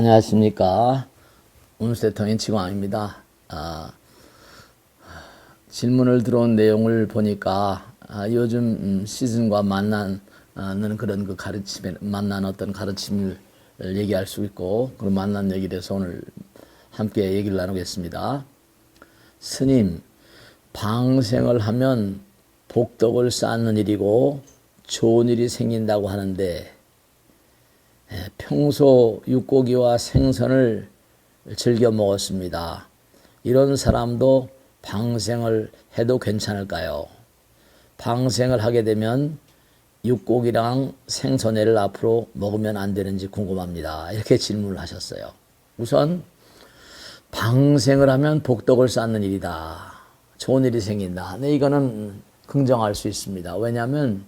안녕하십니까. 운수대통인 치광입니다. 질문을 들어온 내용을 보니까 요즘 시즌과 만나는 그런 그 가르침에 만난 어떤 가르침을 얘기할 수 있고 그런 만난 얘기에 대해서 오늘 함께 얘기를 나누겠습니다. 스님, 방생을 하면 복덕을 쌓는 일이고 좋은 일이 생긴다고 하는데 평소 육고기와 생선을 즐겨 먹었습니다. 이런 사람도 방생을 해도 괜찮을까요? 방생을 하게 되면 육고기랑 생선회를 앞으로 먹으면 안 되는지 궁금합니다. 이렇게 질문을 하셨어요. 우선 방생을 하면 복덕을 쌓는 일이다. 좋은 일이 생긴다. 네, 이거는 긍정할 수 있습니다. 왜냐하면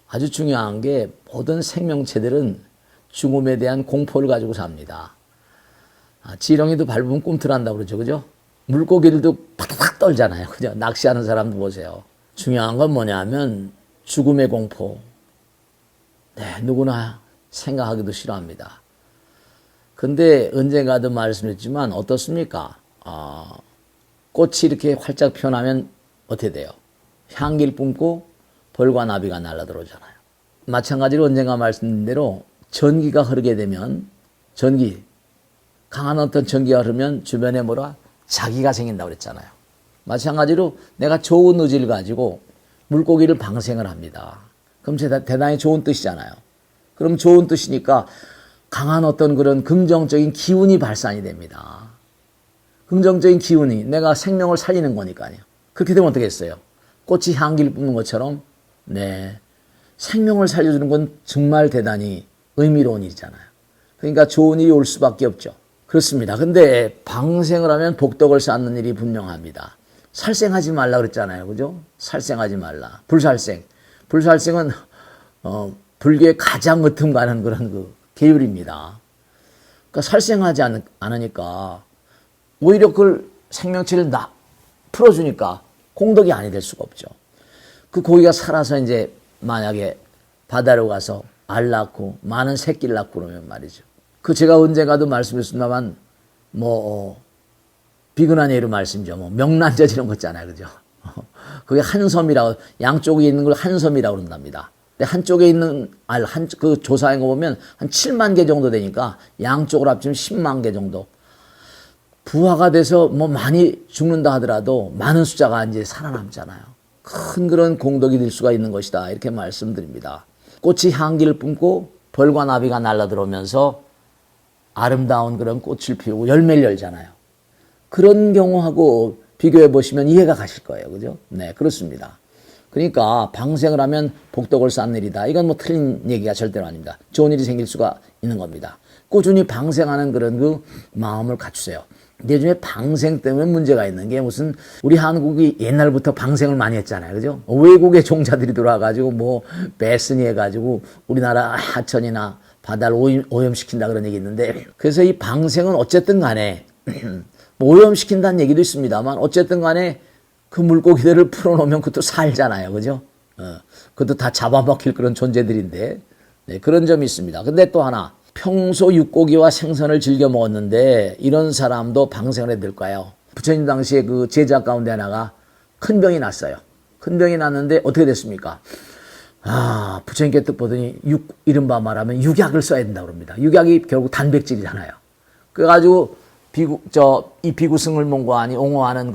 아주 중요한 게 모든 생명체들은 죽음에 대한 공포를 가지고 삽니다. 지렁이도 밟으면 꿈틀한다고 그러죠. 그죠? 물고기들도 팍팍 떨잖아요. 그죠? 낚시하는 사람도 보세요. 중요한 건 뭐냐면 죽음의 공포. 네, 누구나 생각하기도 싫어합니다. 근데 언젠가도 말씀했지만 어떻습니까? 꽃이 이렇게 활짝 피어나면 어떻게 돼요? 향기를 뿜고 벌과 나비가 날아들어오잖아요. 마찬가지로 언젠가 말씀드린 대로 전기가 흐르게 되면 강한 어떤 전기가 흐르면 주변에 자기가 생긴다고 그랬잖아요. 마찬가지로 내가 좋은 의지를 가지고 물고기를 방생을 합니다. 그럼 대단히 좋은 뜻이잖아요. 그럼 좋은 뜻이니까 강한 어떤 그런 긍정적인 기운이 발산이 됩니다. 긍정적인 기운이 내가 생명을 살리는 거니까요. 그렇게 되면 어떻겠어요? 꽃이 향기를 뿜는 것처럼 생명을 살려주는 건 정말 대단히 의미로운 일이잖아요. 그러니까 좋은 일이 올 수밖에 없죠. 그렇습니다. 근데 방생을 하면 복덕을 쌓는 일이 분명합니다. 살생하지 말라 그랬잖아요. 그죠? 살생하지 말라. 불살생. 불살생은 불교의 가장 으뜸가는 그런 그 계율입니다. 그러니까 살생하지 않으니까 오히려 그걸 생명체를 풀어주니까 공덕이 아니 될 수가 없죠. 그 고기가 살아서 이제 만약에 바다로 가서 알 낳고 많은 새끼를 낳고 그러면 말이죠. 제가 언젠가도 말씀드렸습니다만 비근한 예로 말씀이죠. 명란젓 이런 거 있잖아요. 그죠? 그게 한섬이라고, 양쪽에 있는 걸 한섬이라고 그런답니다. 근데 한쪽에 있는 알, 그 조사한 거 보면 한 7만 개 정도 되니까 양쪽으로 합치면 10만 개 정도. 부화가 돼서 많이 죽는다 하더라도 많은 숫자가 이제 살아남잖아요. 큰 그런 공덕이 될 수가 있는 것이다. 이렇게 말씀드립니다. 꽃이 향기를 뿜고 벌과 나비가 날아들어오면서 아름다운 그런 꽃을 피우고 열매를 열잖아요. 그런 경우하고 비교해 보시면 이해가 가실 거예요. 그죠? 네, 그렇습니다. 그러니까 방생을 하면 복덕을 쌓는 일이다. 이건 틀린 얘기가 절대로 아닙니다. 좋은 일이 생길 수가 있는 겁니다. 꾸준히 방생하는 그런 그 마음을 갖추세요. 근데 요즘에 방생 때문에 문제가 있는 게 무슨 우리 한국이 옛날부터 방생을 많이 했잖아요. 그죠? 외국의 종자들이 들어와가지고 배스니 해가지고 우리나라 하천이나 바다를 오염시킨다 그런 얘기 있는데 그래서 이 방생은 어쨌든 간에 오염시킨다는 얘기도 있습니다만 어쨌든 간에 그 물고기들을 풀어놓으면 그것도 살잖아요. 그죠? 그것도 다 잡아먹힐 그런 존재들인데 네, 그런 점이 있습니다. 근데 또 하나 평소 육고기와 생선을 즐겨 먹었는데 이런 사람도 방생을 해야 될까요? 부처님 당시에 그 제자 가운데 하나가 큰 병이 났어요. 큰 병이 났는데 어떻게 됐습니까? 부처님께 뜻 보더니 이른바 말하면 육약을 써야 된다고 그럽니다. 육약이 결국 단백질이잖아요. 그래가지고 이 비구승을 몽고하니 옹호하는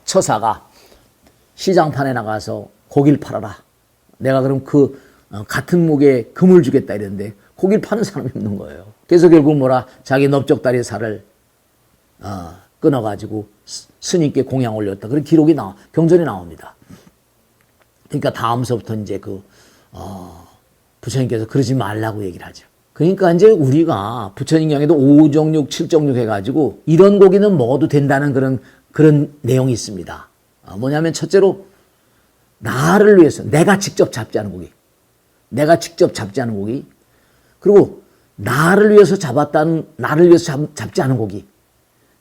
처사가 시장판에 나가서 고기를 팔아라. 내가 그럼 같은 무게에 금을 주겠다 이랬는데 고기를 파는 사람이 없는 거예요. 그래서 결국 자기 넓적다리 살을 끊어가지고 스님께 공양 올렸다. 그런 기록이 경전이 나옵니다. 그러니까 다음서부터 이제 부처님께서 그러지 말라고 얘기를 하죠. 그러니까 이제 우리가 부처님 경에도 5정육, 7정육 해가지고 이런 고기는 먹어도 된다는 그런 내용이 있습니다. 뭐냐면 첫째로 나를 위해서 내가 직접 잡지 않은 고기. 그리고 나를 위해서 잡지 않은 고기.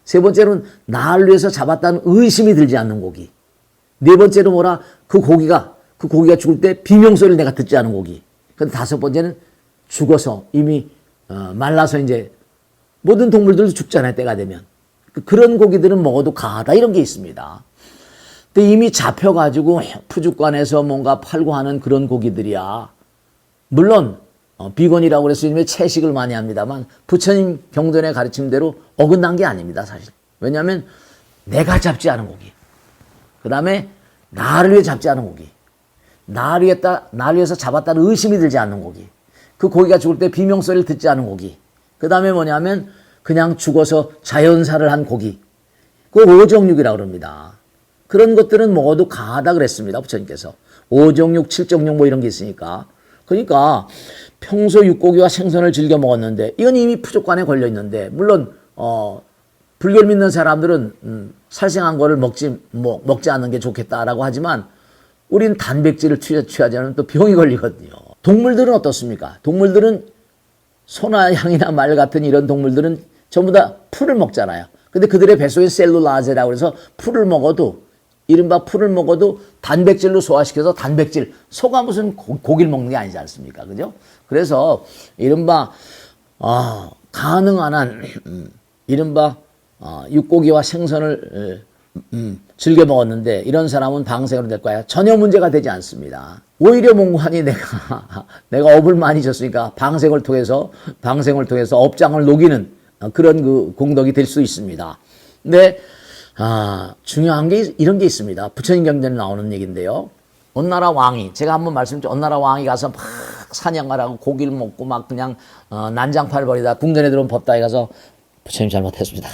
세 번째로는 나를 위해서 잡았다는 의심이 들지 않는 고기. 네 번째로 그 고기가 죽을 때 비명소리를 내가 듣지 않은 고기. 근데 다섯 번째는 죽어서 이미 말라서 이제 모든 동물들도 죽잖아요. 때가 되면. 그런 고기들은 먹어도 강하다 이런 게 있습니다. 근데 이미 잡혀가지고 푸주간에서 뭔가 팔고 하는 그런 고기들이야. 물론 비건이라고 그래서 채식을 많이 합니다만 부처님 경전의 가르침대로 어긋난 게 아닙니다. 사실. 왜냐하면 내가 잡지 않은 고기. 그 다음에 나를 위해 잡지 않은 고기. 나를 위해서 잡았다는 의심이 들지 않는 고기. 그 고기가 죽을 때 비명소리를 듣지 않은 고기. 그 다음에 뭐냐면 그냥 죽어서 자연사를 한 고기. 그 오정육이라고 그럽니다. 그런 것들은 먹어도 강하다 그랬습니다. 부처님께서. 오정육, 칠정육 뭐 이런 게 있으니까. 그러니까 평소 육고기와 생선을 즐겨 먹었는데 이건 이미 푸족간에 걸려 있는데 물론 불교를 믿는 사람들은 살생한 거를 먹지 않는 게 좋겠다라고 하지만 우린 단백질을 취하지 않으면 또 병이 걸리거든요. 동물들은 어떻습니까? 동물들은 소나 양이나 말 같은 이런 동물들은 전부 다 풀을 먹잖아요. 근데 그들의 뱃속에 셀룰라제라고 해서 풀을 먹어도 이른바 풀을 먹어도 단백질로 소화시켜서 단백질, 소가 무슨 고기를 먹는 게 아니지 않습니까? 그죠? 그래서 이른바 가능한 한 이른바 육고기와 생선을 즐겨 먹었는데 이런 사람은 방생으로 될 거야. 전혀 문제가 되지 않습니다. 오히려 몽관이 내가 업을 많이 줬으니까 방생을 통해서 업장을 녹이는 그런 그 공덕이 될 수 있습니다. 근데 중요한 게 이런 게 있습니다. 부처님 경전에 나오는 얘기인데요. 어느 나라 왕이 제가 한번 말씀드렸죠. 어느 나라 왕이 가서 막 사냥을 하고 고기를 먹고 막 그냥 난장판을 벌이다 궁전에 들어온 법당에 가서 부처님 잘못했습니다.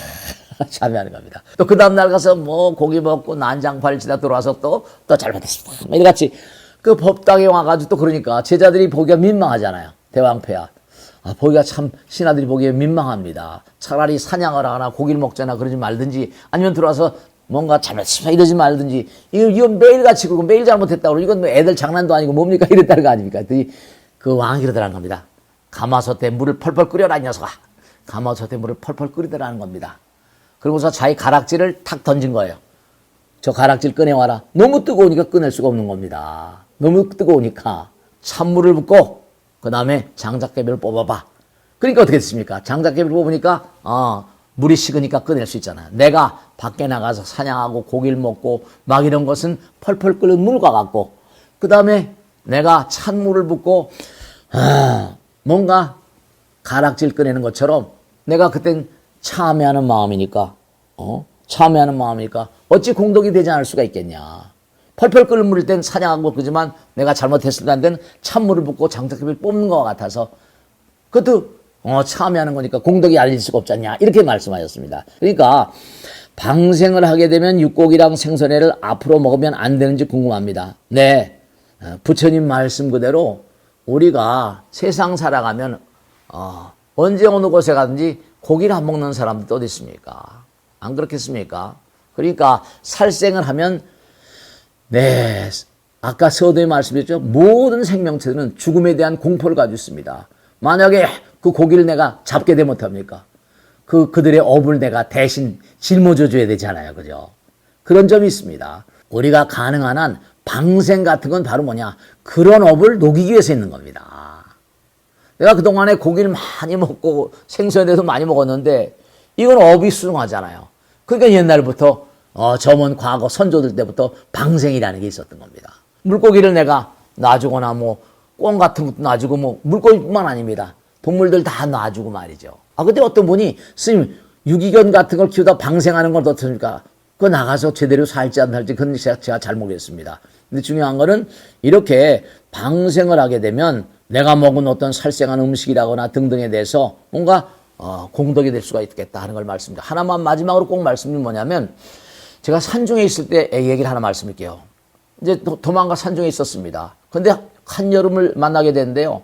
참여하는 겁니다. 또 그 다음날 가서 뭐 고기 먹고 난장판을 치다 들어와서 또 잘못했습니다. 이같이 그 법당에 와가지고 또 그러니까 제자들이 보기가 민망하잖아요. 대왕폐하. 보기가 참 신하들이 보기에 민망합니다. 차라리 사냥을 하거나 고기를 먹거나 그러지 말든지 아니면 들어와서 뭔가 잘못했습니다 이러지 말든지 이건 매일같이 그러고 매일 잘못했다고 이건 뭐 애들 장난도 아니고 뭡니까 이랬다는 거 아닙니까? 그 왕이 그러더라는 겁니다. 가마솥에 물을 펄펄 끓여라 이 녀석아. 가마솥에 물을 펄펄 끓이더라는 겁니다. 그러고서 자기 가락지를 탁 던진 거예요. 저 가락지를 꺼내와라. 너무 뜨거우니까 꺼낼 수가 없는 겁니다. 너무 뜨거우니까 찬물을 붓고 그 다음에 장작개비를 뽑아봐. 그러니까 어떻게 됐습니까? 장작개비를 뽑으니까 물이 식으니까 꺼낼 수 있잖아요. 내가 밖에 나가서 사냥하고 고기를 먹고 막 이런 것은 펄펄 끓는 물과 같고 그 다음에 내가 찬물을 붓고 뭔가 가락지를 꺼내는 것처럼 내가 그땐 참회하는 마음이니까 어찌 공덕이 되지 않을 수가 있겠냐. 펄펄 끓는 물일 땐 사냥하고 그러지만 내가 잘못했을 때는 찬물을 붓고 장작개비를 뽑는 것 같아서 그것도 참여하는 거니까 공덕이 알릴 수가 없지 않냐 이렇게 말씀하셨습니다. 그러니까 방생을 하게 되면 육고기랑 생선회를 앞으로 먹으면 안 되는지 궁금합니다. 네, 부처님 말씀 그대로 우리가 세상 살아가면 언제 어느 곳에 가든지 고기를 안 먹는 사람들도 어디 있습니까? 안 그렇겠습니까? 그러니까 살생을 하면 네, 아까 서두에 말씀드렸죠. 모든 생명체들은 죽음에 대한 공포를 가지고 있습니다. 만약에 그 고기를 내가 잡게 되면 어떡합니까? 그들의 업을 내가 대신 짊어져 줘야 되잖아요. 그죠? 그런 점이 있습니다. 우리가 가능한 한 방생 같은 건 바로 뭐냐? 그런 업을 녹이기 위해서 있는 겁니다. 내가 그동안에 고기를 많이 먹고 생선에도 많이 먹었는데 이건 업이 수중하잖아요. 그러니까 옛날부터 점원 과거 선조들 때부터 방생이라는 게 있었던 겁니다. 물고기를 내가 놔주거나 꿩 같은 것도 놔주고 물고기뿐만 아닙니다. 동물들 다 놔주고 말이죠. 근데 어떤 분이 스님 유기견 같은 걸 키우다 방생하는 건 어떻습니까? 그거 나가서 제대로 살지 안 살지 그건 제가 잘 모르겠습니다. 근데 중요한 거는 이렇게 방생을 하게 되면 내가 먹은 어떤 살생한 음식이라거나 등등에 대해서 뭔가 공덕이 될 수가 있겠다 하는 걸 말씀드립니다. 하나만 마지막으로 꼭 말씀드리면 뭐냐면 제가 산중에 있을 때 얘기를 하나 말씀드릴게요. 이제 도망가 산중에 있었습니다. 근데 한여름을 만나게 되는데요.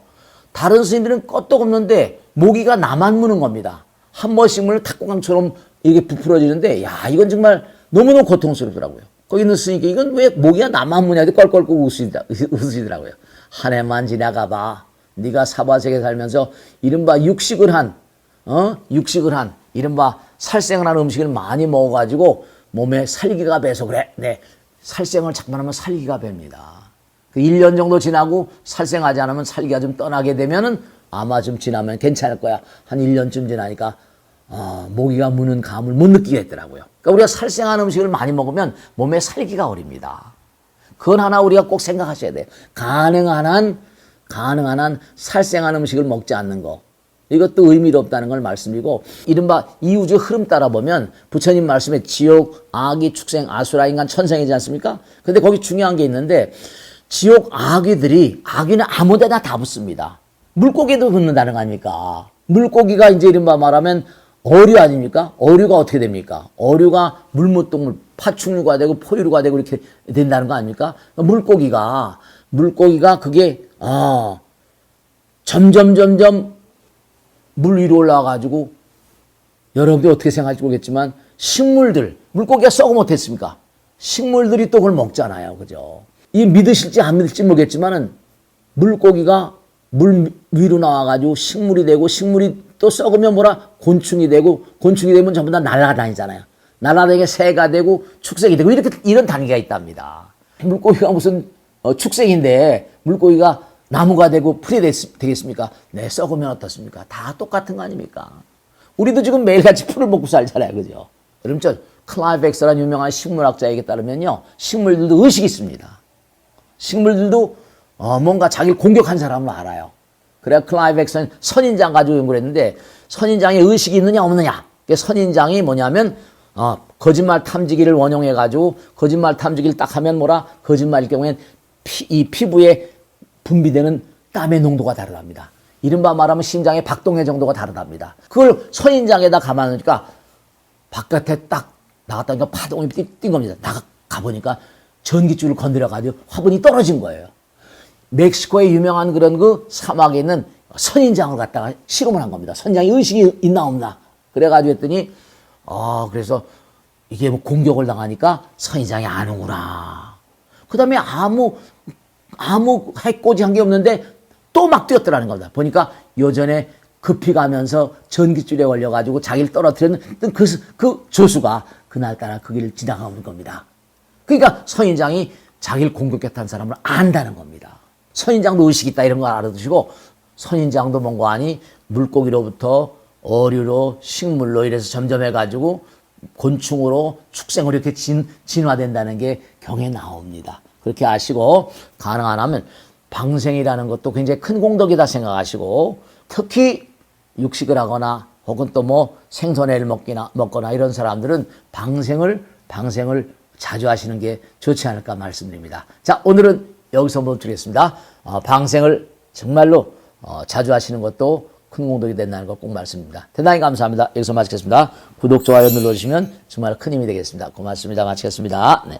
다른 스님들은 껐떡없는데 모기가 나만 무는 겁니다. 한 번씩 물면 탁구강처럼 이게 부풀어지는데 이건 정말 너무너무 고통스럽더라고요. 거기 있는 스님께 이건 왜 모기가 나만 무냐 껄껄껄 웃으시더라고요. 한 해만 지나가봐. 네가 사바세계 살면서 이른바 육식을 한 이른바 살생을 한 음식을 많이 먹어가지고 몸에 살기가 배서 그래. 네, 살생을 자꾸만 하면 살기가 뱄니다. 그 1년 정도 지나고 살생하지 않으면 살기가 좀 떠나게 되면은 아마 좀 지나면 괜찮을 거야. 한 1년쯤 지나니까 모기가 무는 감을 못 느끼겠더라고요. 그러니까 우리가 살생한 음식을 많이 먹으면 몸에 살기가 어립니다. 그건 하나 우리가 꼭 생각하셔야 돼요. 가능한 한 살생한 음식을 먹지 않는 거. 이것도 의미가 없다는 걸 말씀드리고, 이른바 이 우주의 흐름 따라 보면 부처님 말씀에 지옥, 악이, 축생, 아수라, 인간, 천생이지 않습니까? 근데 거기 중요한 게 있는데, 지옥 아기는 아무 데나 다 붙습니다. 물고기도 붙는다는 거 아닙니까? 물고기가 이제 이른바 말하면 어류 아닙니까? 어류가 어떻게 됩니까? 어류가 물무동물, 파충류가 되고 포유류가 되고 이렇게 된다는 거 아닙니까? 물고기가 그게, 점점 물 위로 올라와가지고, 여러분들이 어떻게 생각할지 모르겠지만, 식물들, 물고기가 썩어 못했습니까? 식물들이 또 그걸 먹잖아요. 그죠? 이 믿으실지 안 믿을지 모르겠지만은, 물고기가 물 위로 나와가지고 식물이 되고, 식물이 또 썩으면 곤충이 되면 전부 다 날아다니잖아요. 날아다니게 새가 되고, 축생이 되고, 이런 단계가 있답니다. 물고기가 무슨, 축생인데, 물고기가 나무가 되고 풀이 되겠습니까? 네, 썩으면 어떻습니까? 다 똑같은 거 아닙니까? 우리도 지금 매일같이 풀을 먹고 살잖아요. 그죠? 여러분, 클라이브 엑스라는 유명한 식물학자에게 따르면요, 식물들도 의식이 있습니다. 식물들도 뭔가 자기를 공격한 사람을 알아요. 그래야 클라이브 엑스는 선인장 가지고 연구를 했는데, 선인장에 의식이 있느냐 없느냐. 선인장이 뭐냐면 거짓말 탐지기를 원용해가지고 거짓말 탐지기를 딱 하면 거짓말일 경우엔 이 피부에 분비되는 땀의 농도가 다르답니다. 이른바 말하면 심장의 박동의 정도가 다르답니다. 그걸 선인장에다 감아놓으니까 바깥에 딱 나갔다니까 파동이 뛴 겁니다. 가보니까 전기줄을 건드려가지고 화분이 떨어진 거예요. 멕시코의 유명한 그런 그 사막에 있는 선인장을 갖다가 실험을 한 겁니다. 선인장이 의식이 있나 없나. 그래가지고 했더니, 그래서 이게 공격을 당하니까 선인장이 안 오구나. 그 다음에 아무 해코지 한 게 없는데 또 막 뛰었더라는 겁니다. 보니까 요전에 급히 가면서 전기줄에 걸려가지고 자기를 떨어뜨렸던 그 조수가 그날따라 그 길을 지나가는 겁니다. 그러니까 선인장이 자기를 공격했다는 사람을 안다는 겁니다. 선인장도 의식이 있다 이런 걸 알아두시고, 선인장도 뭔가 아니 물고기로부터 어류로 식물로 이래서 점점 해가지고 곤충으로 축생으로 이렇게 진화된다는 게 경에 나옵니다. 그렇게 아시고, 가능한 하면 방생이라는 것도 굉장히 큰 공덕이다 생각하시고, 특히 육식을 하거나 혹은 또 생선회를 먹거나 이런 사람들은 방생을 자주 하시는 게 좋지 않을까 말씀드립니다. 자, 오늘은 여기서 멈추겠습니다. 방생을 정말로 자주 하시는 것도 큰 공덕이 된다는 거 꼭 말씀드립니다. 대단히 감사합니다. 여기서 마치겠습니다. 구독, 좋아요 눌러주시면 정말 큰 힘이 되겠습니다. 고맙습니다. 마치겠습니다. 네.